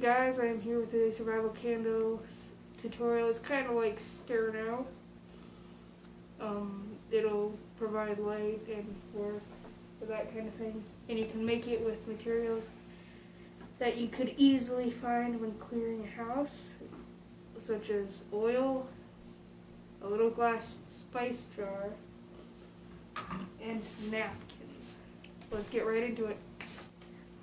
up, guys? I am here with a survival candle tutorial. It's kind of like sterno. It'll provide light and work for that kind of thing. And you can make it with materials that you could easily find when clearing a house, such as oil, a little glass spice jar, and napkins. Let's get right into it.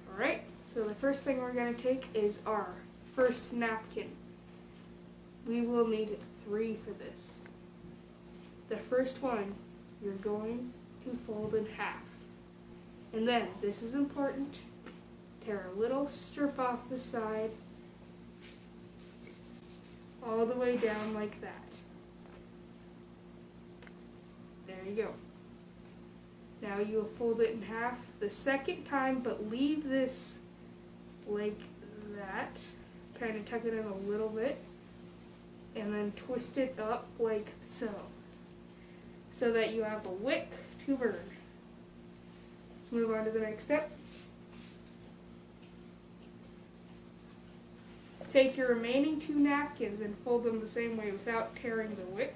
Alright, so the first thing we're going to take is our first napkin. We will need 3 for this. The first one you're going to fold in half. And then, this is important, tear a little strip off the side all the way down like that. There you go. Now you'll fold it in half the second time, but leave this like that. Kind of tuck it in a little bit. And then twist it up like so. So that you have a wick to burn. Let's move on to the next step. Take your remaining 2 napkins and fold them the same way without tearing the wick.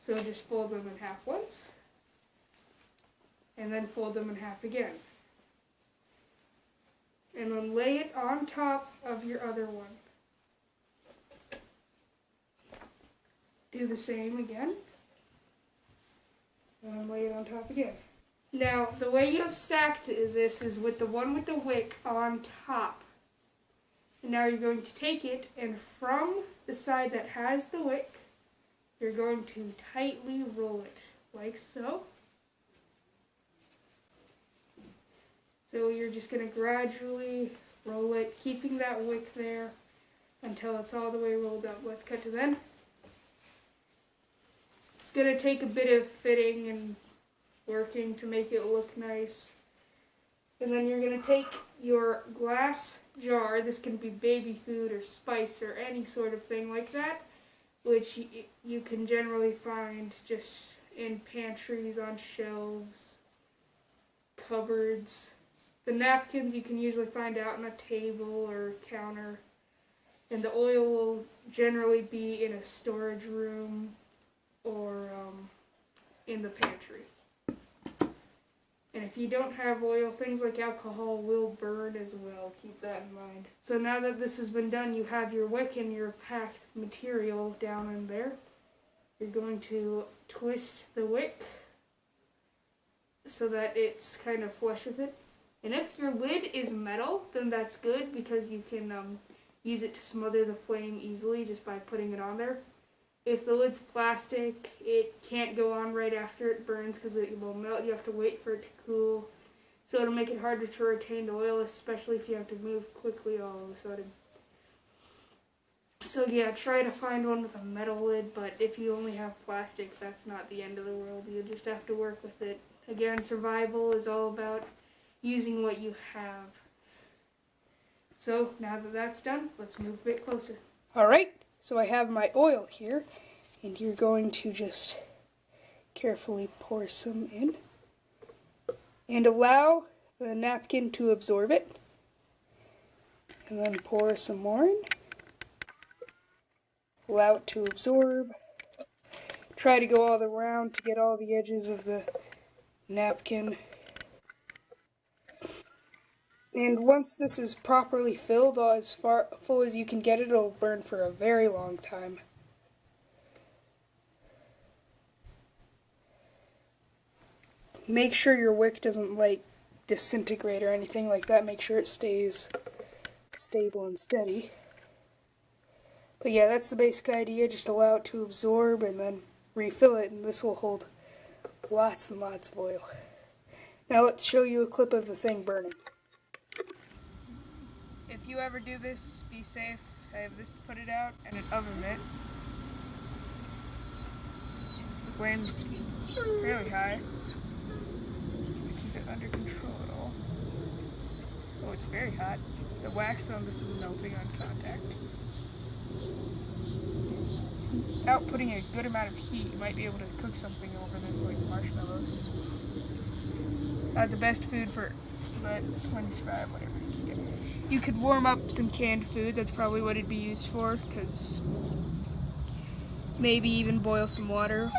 So just fold them in half once. And then fold them in half again. And then lay it on top of your other one. Do the same again. And then lay it on top again. Now, the way you have stacked this is with the one with the wick on top. And now you're going to take it, and from the side that has the wick, you're going to tightly roll it, like so. So you're just going to gradually roll it, keeping that wick there until it's all the way rolled up. Let's cut to then. It's going to take a bit of fitting and working to make it look nice. And then you're going to take your glass jar, this can be baby food or spice or any sort of thing like that, which you can generally find just in pantries, on shelves, cupboards. The napkins you can usually find out on a table or counter. And the oil will generally be in a storage room or in the pantry. And if you don't have oil, things like alcohol will burn as well. Keep that in mind. So now that this has been done, you have your wick and your packed material down in there. You're going to twist the wick so that it's kind of flush with it. And if your lid is metal, then that's good because you can use it to smother the flame easily just by putting it on there. If the lid's plastic, it can't go on right after it burns because it will melt. You have to wait for it to cool. So it'll make it harder to retain the oil, especially if you have to move quickly all of a sudden. So yeah, try to find one with a metal lid, but if you only have plastic, that's not the end of the world. You just have to work with it. Again, survival is all about using what you have. So now that that's done, let's move a bit closer. Alright. So I have my oil here, and you're going to just carefully pour some in, and allow the napkin to absorb it, and then pour some more in. Allow it to absorb. Try to go all around to get all the edges of the napkin. And once this is properly filled, as full as you can get it, it'll burn for a very long time. Make sure your wick doesn't disintegrate or anything like that. Make sure it stays stable and steady. But yeah, that's the basic idea. Just allow it to absorb and then refill it, and this will hold lots and lots of oil. Now let's show you a clip of the thing burning. If you ever do this, be safe. I have this to put it out and an oven mitt. The flame's fairly high. Keep it under control at all. Oh, it's very hot. The wax on this is melting on contact. It's outputting a good amount of heat. You might be able to cook something over this, like marshmallows. Not the best food for, but 25, whatever you can get. You could warm up some canned food. That's probably what it'd be used for, because maybe even boil some water.